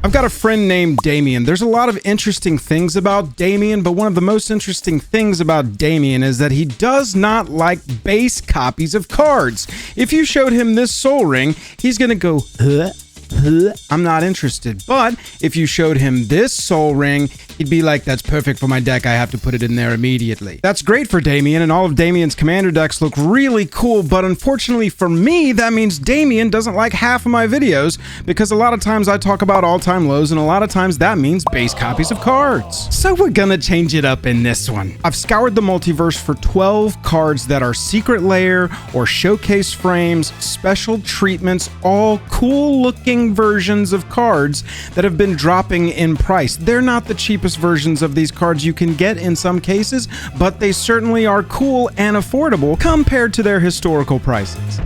I've got a friend named Damien. There's a lot of interesting things about Damien, but one of the most interesting things about Damien is that he does not like base copies of cards. If you showed him this Soul Ring, he's gonna go, huh? I'm not interested. But if you showed him this Soul Ring, he'd be like, that's perfect for my deck. I have to put it in there immediately. That's great for Damien, and all of Damien's commander decks look really cool, but unfortunately for me, that means Damien doesn't like half of my videos, because a lot of times I talk about all-time lows, and a lot of times that means base copies of cards. So we're gonna change it up in this one. I've scoured the multiverse for 12 cards that are secret layer or showcase frames, special treatments, all cool looking versions of cards that have been dropping in price. They're not the cheapest versions of these cards you can get in some cases, but they certainly are cool and affordable compared to their historical prices.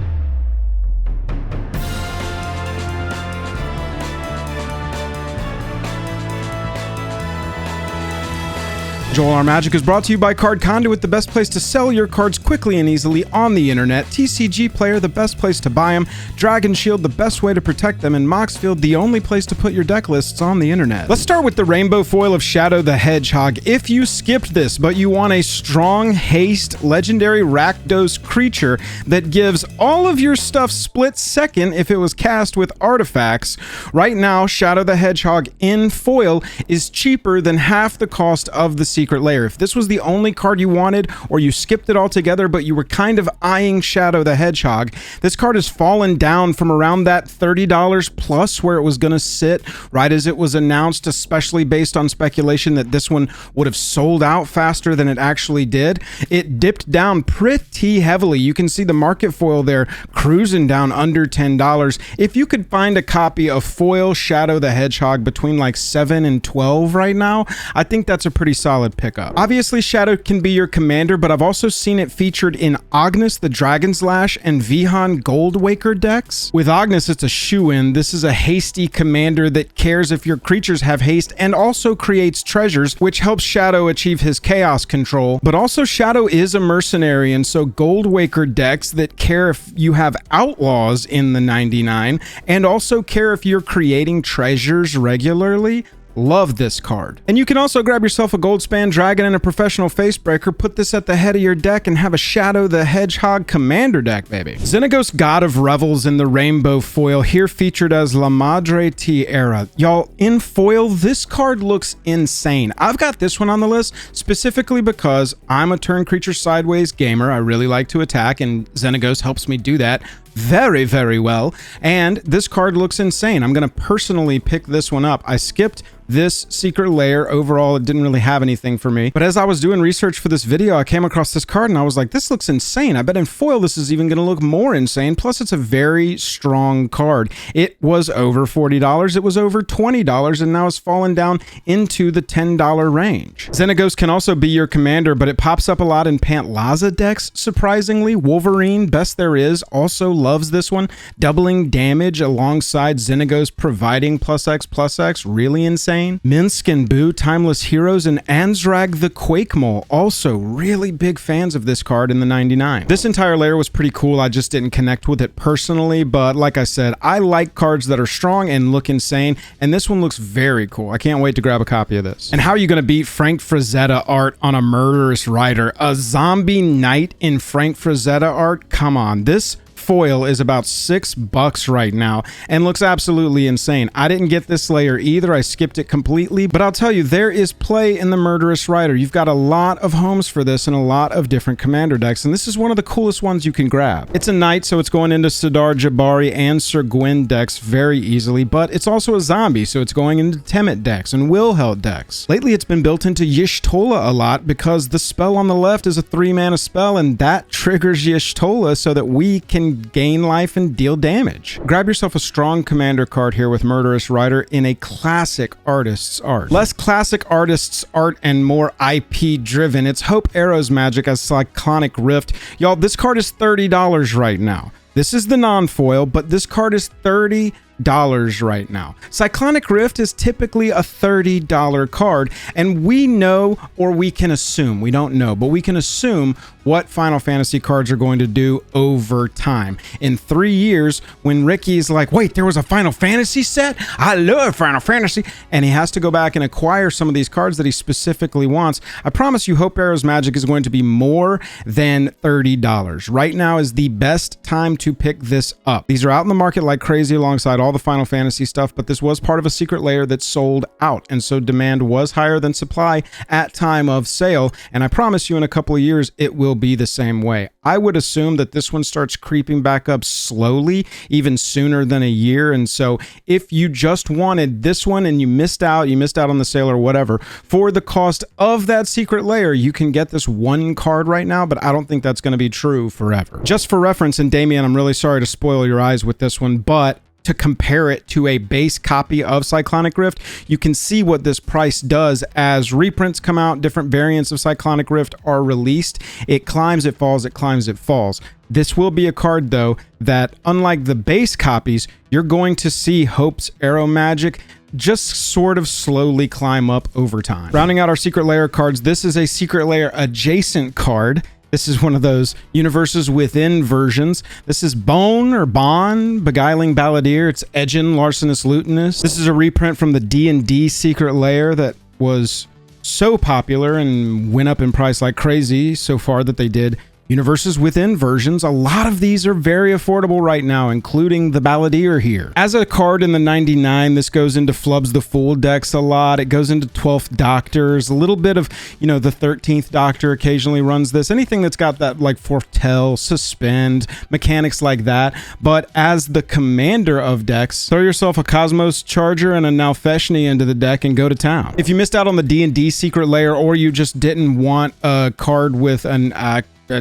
Joel R. Magic is brought to you by Card Conduit, the best place to sell your cards quickly and easily on the internet. TCG Player, the best place to buy them. Dragon Shield, the best way to protect them. And Moxfield, the only place to put your deck lists on the internet. Let's start with the rainbow foil of Shadow the Hedgehog. If you skipped this, but you want a strong haste legendary Rakdos creature that gives all of your stuff split second if it was cast with artifacts, right now Shadow the Hedgehog in foil is cheaper than half the cost of the secret layer. If this was the only card you wanted, or you skipped it altogether, but you were kind of eyeing Shadow the Hedgehog, this card has fallen down from around that $30 plus where it was going to sit right as it was announced, especially based on speculation that this one would have sold out faster than it actually did. It dipped down pretty heavily. You can see the market foil there cruising down under $10. If you could find a copy of foil Shadow the Hedgehog between like 7 and 12 right now, I think that's a pretty solid pickup. Obviously, Shadow can be your commander, but I've also seen it featured in Agnes the Dragon's Lash and Vihan Goldwaker decks. With Agnes, it's a shoo-in. This is a hasty commander that cares if your creatures have haste and also creates treasures, which helps Shadow achieve his chaos control. But also, Shadow is a mercenary, and so Goldwaker decks that care if you have outlaws in the 99 and also care if you're creating treasures regularly love this card. And you can also grab yourself a Goldspan Dragon and a Professional Facebreaker, put this at the head of your deck, and have a Shadow the Hedgehog commander deck, baby. Xenagos, God of Revels in the rainbow foil, here featured as La Madre Tierra. Y'all, in foil, this card looks insane. I've got this one on the list specifically because I'm a turn creature sideways gamer. I really like to attack, and Xenagos helps me do that very, very well. And this card looks insane. I'm going to personally pick this one up. I skipped this secret layer. Overall, it didn't really have anything for me. But as I was doing research for this video, I came across this card and I was like, this looks insane. I bet in foil, this is even going to look more insane. Plus, it's a very strong card. It was over $40. It was over $20, and now it's fallen down into the $10 range. Xenagos can also be your commander, but it pops up a lot in Pantlaza decks, surprisingly. Wolverine, best there is, also loves this one. Doubling damage alongside Xenagos providing +X/+X, really insane. Minsk and Boo, Timeless Heroes, and Anzrag the Quake Mole, also really big fans of this card in the 99. This entire layer was pretty cool. I just didn't connect with it personally, but like I said, I like cards that are strong and look insane, and this one looks very cool. I can't wait to grab a copy of this. And how are you going to beat Frank Frazetta art on a Murderous Rider? A zombie knight in Frank Frazetta art? Come on, this foil is about $6 right now and looks absolutely insane. I didn't get this layer either. I skipped it completely, but I'll tell you, there is play in the Murderous Rider. You've got a lot of homes for this and a lot of different commander decks, and this is one of the coolest ones you can grab. It's a knight, so it's going into Sidar Jabari and Sir Gwyn decks very easily, but it's also a zombie, so it's going into Temet decks and Wilheld decks. Lately, it's been built into Y'shtola a lot because the spell on the left is a 3-mana spell, and that triggers Y'shtola so that we can gain life and deal damage. Grab yourself a strong commander card here with Murderous Rider in a classic artist's art. Less classic artist's art and more IP driven. It's Hope Arrow's Magic as Cyclonic Rift. Y'all, this card is $30 right now. This is the non-foil, but this card is $30. right now. Cyclonic Rift is typically a $30 card, and we know, or we can assume, we don't know, but we can assume what Final Fantasy cards are going to do over time. In 3 years, when Ricky's like, wait, there was a Final Fantasy set? I love Final Fantasy. And he has to go back and acquire some of these cards that he specifically wants. I promise you, Hope Arrow's Magic is going to be more than $30. Right now is the best time to pick this up. These are out in the market like crazy alongside all the Final Fantasy stuff, but this was part of a secret layer that sold out. And so demand was higher than supply at time of sale. And I promise you, in a couple of years, it will be the same way. I would assume that this one starts creeping back up slowly, even sooner than a year. And so if you just wanted this one and you missed out on the sale or whatever, for the cost of that secret layer, you can get this one card right now, but I don't think that's going to be true forever. Just for reference, and Damien, I'm really sorry to spoil your eyes with this one, but to compare it to a base copy of Cyclonic Rift, you can see what this price does as reprints come out, different variants of Cyclonic Rift are released. It climbs, it falls, it climbs, it falls. This will be a card, though, that unlike the base copies, you're going to see Hope's Arrow Magic just sort of slowly climb up over time. Rounding out our secret layer cards, this is a secret layer adjacent card. This is one of those universes within versions. This is Bohn or Bohn, Beguiling Balladeer. It's Edgen, Larcenous Lutinous. This is a reprint from the D&D secret layer that was so popular and went up in price like crazy so far that they did universes within versions. A lot of these are very affordable right now, including the Balladeer here. As a card in the 99, this goes into Flubs the Fool decks a lot. It goes into 12th Doctors, a little bit of, the 13th Doctor occasionally runs this. Anything that's got that like Foretell, Suspend, mechanics like that. But as the commander of decks, throw yourself a Cosmos Charger and a Nalfeshni into the deck and go to town. If you missed out on the D&D secret layer, or you just didn't want a card with an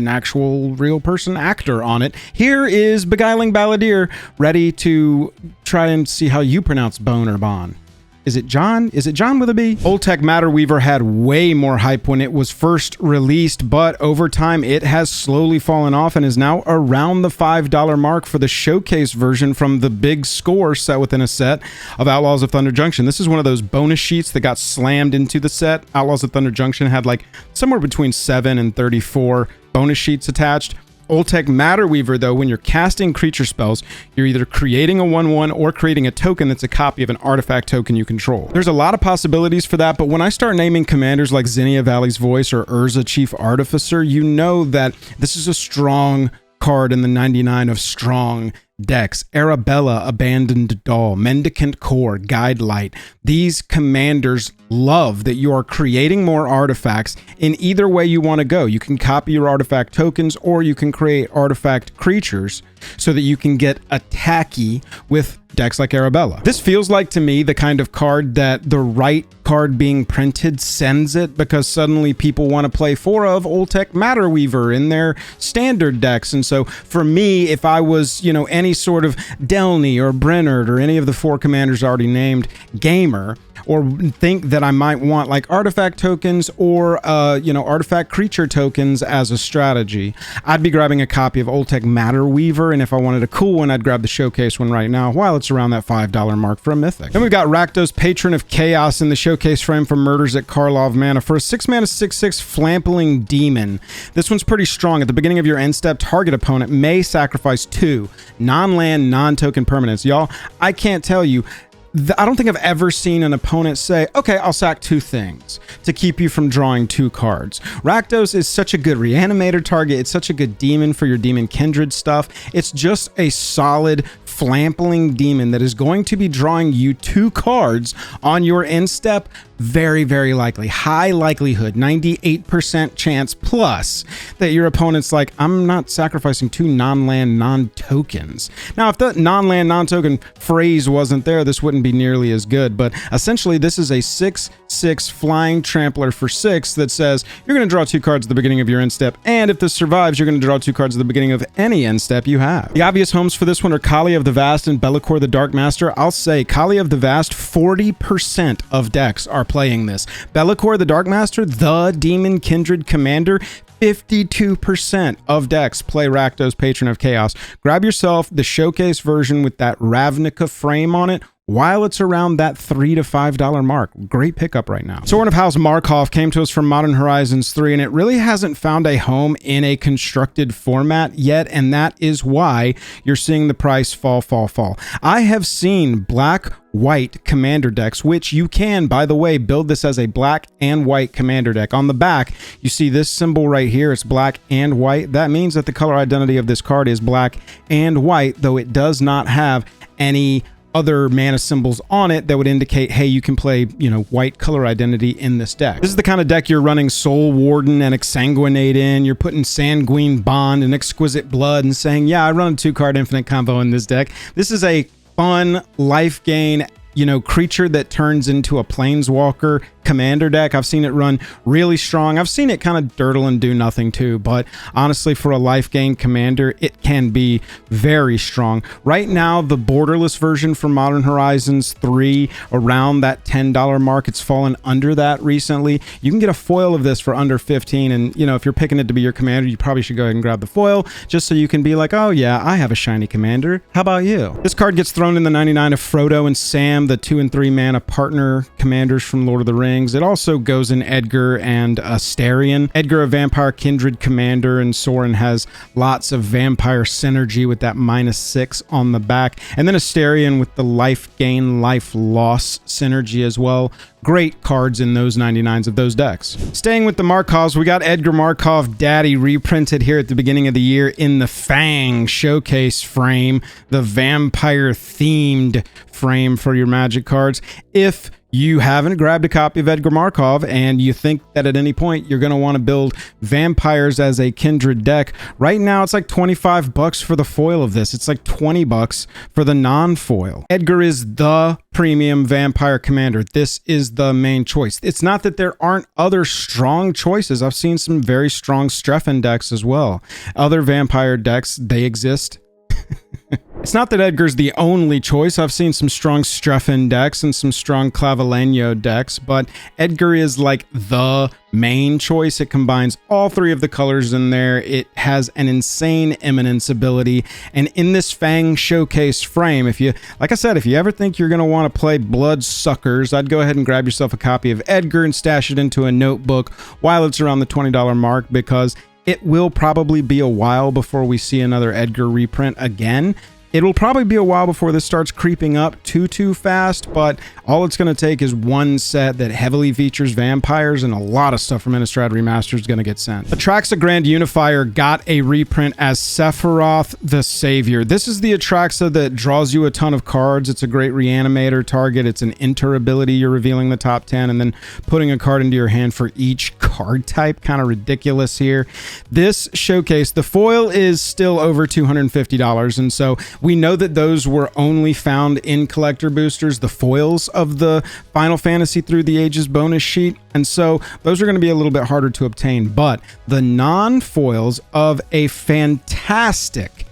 actual real person actor on it, here is Beguiling Balladeer, ready to try and see how you pronounce Bohn or Bohn. Is it John? Is it John with a B? Oltec Matterweaver had way more hype when it was first released, but over time it has slowly fallen off and is now around the $5 mark for the showcase version from the big score set within a set of Outlaws of Thunder Junction. This is one of those bonus sheets that got slammed into the set. Outlaws of Thunder Junction had like somewhere between 7 and 34 bonus sheets attached. Oltec Matterweaver, though, when you're casting creature spells, you're either creating a 1/1 or creating a token that's a copy of an artifact token you control. There's a lot of possibilities for that, but when I start naming commanders like Zinnia Valley's Voice or Urza Chief Artificer, you know that this is a strong card in the 99 of strong decks. Arabella, Abandoned Doll, Mendicant Core, Guide Light. These commanders love that you are creating more artifacts in either way you want to go. You can copy your artifact tokens, or you can create artifact creatures so that you can get attacky with decks like Arabella. This feels like to me the kind of card that the right card being printed sends it, because suddenly people want to play 4 of Oltec Matterweaver in their standard decks. And so for me, if I was, any sort of Delny or Brennard or any of the 4 commanders already named gamer, or think that I might want like artifact tokens or, artifact creature tokens as a strategy, I'd be grabbing a copy of Oltec Matterweaver. And if I wanted a cool one, I'd grab the showcase one right now while it's around that $5 mark for a mythic. Then we've got Rakdos, Patron of Chaos, in the showcase frame from Murders at Karlov Mana for a 6-mana 6/6 Flampling Demon. This one's pretty strong. At the beginning of your end step, target opponent may sacrifice 2 non-land, non-token permanents. Y'all, I can't tell you, I don't think I've ever seen an opponent say, okay, I'll sack 2 things to keep you from drawing 2 cards. Rakdos is such a good reanimator target. It's such a good demon for your demon kindred stuff. It's just a solid Flampling Demon that is going to be drawing you 2 cards on your end step. Very, very likely. High likelihood, 98% chance plus that your opponent's like, I'm not sacrificing 2 non-land, non-tokens. Now, if the non-land, non-token phrase wasn't there, this wouldn't be nearly as good. But essentially, this is a 6/6 flying trampler for 6 that says you're going to draw 2 cards at the beginning of your end step. And if this survives, you're going to draw 2 cards at the beginning of any end step you have. The obvious homes for this one are Kali of the Vast and Be'lakor the Dark Master. I'll say Kali of the Vast, 40% of decks are playing this. Be'lakor the Dark Master, the Demon Kindred Commander, 52% of decks play Rakdos, Patron of Chaos. Grab yourself the showcase version with that Ravnica frame on it while it's around that $3 to $5 mark. Great pickup right now. Sorin of House Markov came to us from Modern Horizons 3, and it really hasn't found a home in a constructed format yet, and that is why you're seeing the price fall. I have seen black-white commander decks, which you can, by the way, build this as a black and white commander deck. On the back, you see this symbol right here. It's black and white. That means that the color identity of this card is black and white, though it does not have any other mana symbols on it that would indicate, hey, you can play, white color identity in this deck. This is the kind of deck you're running Soul Warden and Exsanguinate in. You're putting Sanguine Bond and Exquisite Blood and saying, yeah, I run a 2-card infinite combo in this deck. This is a fun life gain, creature that turns into a planeswalker commander deck. I've seen it run really strong. I've seen it kind of dirtle and do nothing too, but honestly, for a life gain commander, it can be very strong. Right now, the borderless version from Modern Horizons 3, around that $10 mark, it's fallen under that recently. You can get a foil of this for under 15, and if you're picking it to be your commander, you probably should go ahead and grab the foil, just so you can be like, oh yeah, I have a shiny commander. How about you? This card gets thrown in the 99 of Frodo and Sam, the 2 and 3 mana partner commanders from Lord of the Rings. It also goes in Edgar and Astarion. Edgar, a vampire kindred commander, and Sorin has lots of vampire synergy with that -6 on the back. And then Astarion with the life gain, life loss synergy as well. Great cards in those 99s of those decks. Staying with the Markovs, we got Edgar Markov Daddy reprinted here at the beginning of the year in the Fang showcase frame, the vampire themed frame for your Magic cards. If you haven't grabbed a copy of Edgar Markov and you think that at any point you're going to want to build vampires as a kindred deck, right now it's like $25 for the foil of this. It's like $20 for the non-foil. Edgar is the premium vampire commander. This is the main choice. It's not that there aren't other strong choices. I've seen some very strong Streffen decks as well. Other vampire decks, they exist. It's not that Edgar's the only choice. I've seen some strong Streffen decks and some strong Clavileño decks, but Edgar is like the main choice. It combines all 3 of the colors in there. It has an insane eminence ability. And in this Fang showcase frame, like I said, if you ever think you're going to want to play Bloodsuckers, I'd go ahead and grab yourself a copy of Edgar and stash it into a notebook while it's around the $20 mark, because it will probably be a while before we see another Edgar reprint again. It'll probably be a while before this starts creeping up too fast, but all it's going to take is one set that heavily features vampires, and a lot of stuff from Innistrad Remastered is going to get sent. Atraxa Grand Unifier got a reprint as Sephiroth the Savior. This is the Atraxa that draws you a ton of cards. It's a great reanimator target. It's an enter ability. You're revealing the top 10 and then putting a card into your hand for each card type. Kind of ridiculous here. This showcase, the foil is still over $250, and so we know that those were only found in collector boosters, the foils of the Final Fantasy Through the Ages bonus sheet, and so those are going to be a little bit harder to obtain. But the non-foils of a fantastic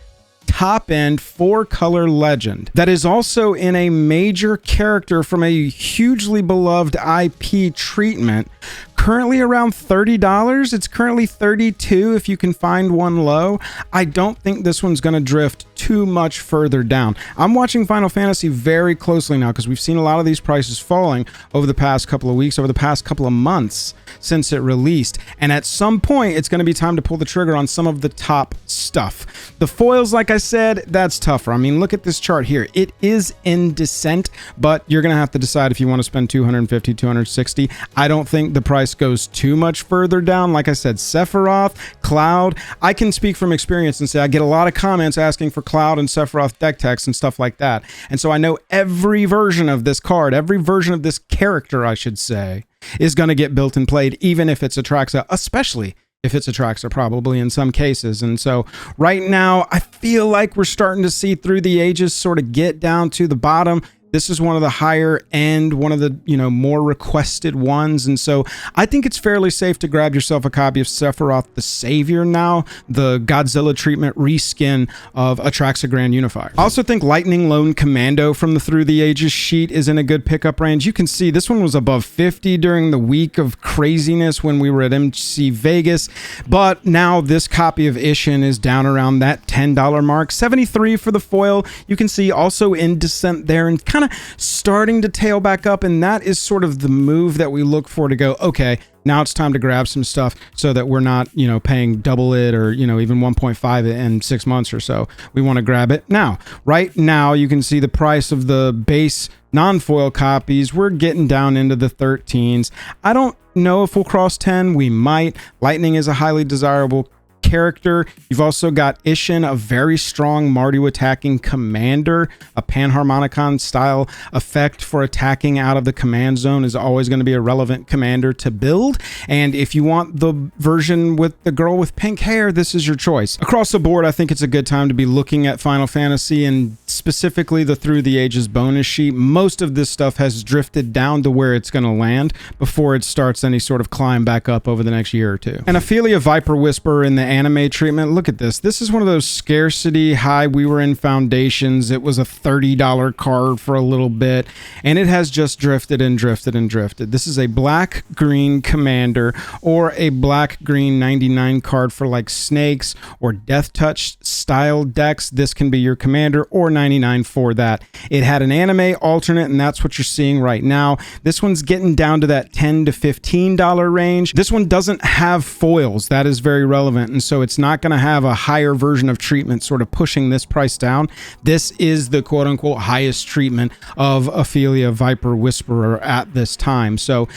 top-end 4-color legend that is also in a major character from a hugely beloved IP treatment, currently around $30. It's currently $32 if you can find one low. I don't think this one's going to drift too much further down. I'm watching Final Fantasy very closely now because we've seen a lot of these prices falling over the past couple of weeks, over the past couple of months since it released. And at some point, it's going to be time to pull the trigger on some of the top stuff. The foils, like I said, that's tougher. I mean, look at this chart here. It is in descent, but you're going to have to decide if you want to spend $250, $260. I don't think the price goes too much further down. Like I said, Sephiroth, Cloud. I can speak from experience and say I get a lot of comments asking for Cloud and Sephiroth deck text and stuff like that. And so I know every version of this card, every version of this character, I should say, is going to get built and played, even if it's Atraxa, especially if it's Atraxa, probably in some cases. And so right now, I feel like we're starting to see Through the Ages sort of get down to the bottom. This is one of the higher end, one of the, more requested ones. And so I think it's fairly safe to grab yourself a copy of Sephiroth the Savior now, the Godzilla treatment reskin of Atraxa Grand Unifier. I also think Lightning Lone Commando from the Through the Ages sheet is in a good pickup range. You can see this one was above 50 during the week of craziness when we were at MC Vegas, but now this copy of Ishin is down around that $10 mark. 73 for the foil. You can see also in descent there and kind of starting to tail back up, and that is sort of the move that we look for to go, okay, now it's time to grab some stuff so that we're not, paying double it or, even 1.5 it in 6 months or so. We want to grab it now. Right now, you can see the price of the base non-foil copies. We're getting down into the 13s. I don't know if we'll cross 10. We might. Lightning is a highly desirable character. You've also got Ishin, a very strong Mardu attacking commander. A Panharmonicon style effect for attacking out of the command zone is always going to be a relevant commander to build. And if you want the version with the girl with pink hair, this is your choice. Across the board, I think it's a good time to be looking at Final Fantasy, and specifically the Through the Ages bonus sheet. Most of this stuff has drifted down to where it's going to land before it starts any sort of climb back up over the next year or two. And Aphelia Viper Whisperer in the anime treatment, look at this. This is one of those scarcity high. We were in Foundations. It was a $30 card for a little bit, and it has just drifted and drifted and drifted. This is a black-green commander or a black-green 99 card for like Snakes or Death Touch style decks. This can be your commander or 99 for that. It had an anime alternate, and that's what you're seeing right now. This one's getting down to that $10 to $15 range. This one doesn't have foils. That is very relevant, and so it's not going to have a higher version of treatment sort of pushing this price down. This is the quote-unquote highest treatment of Aphelia Viper Whisperer at this time. So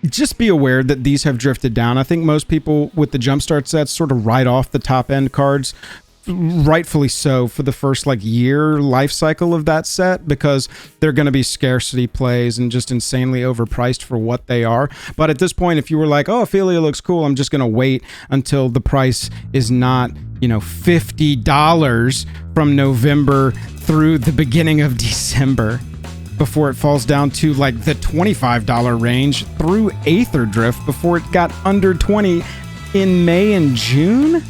just be aware that these have drifted down. I think most people with the Jumpstart sets sort of write off the top-end cards, rightfully so, for the first year life cycle of that set, because they're going to be scarcity plays and just insanely overpriced for what they are. But at this point, if you were like, oh, Aphelia looks cool, I'm just going to wait until the price is not, $50 from November through the beginning of December, before it falls down to the $25 range through Aether Drift before it got under 20 in May and June.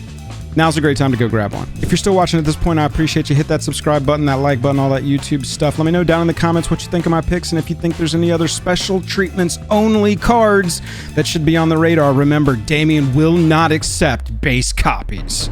Now's a great time to go grab one. If you're still watching at this point, I appreciate you. Hit that subscribe button, that like button, all that YouTube stuff. Let me know down in the comments what you think of my picks, and if you think there's any other special treatments only cards that should be on the radar. Remember, Damien will not accept base copies.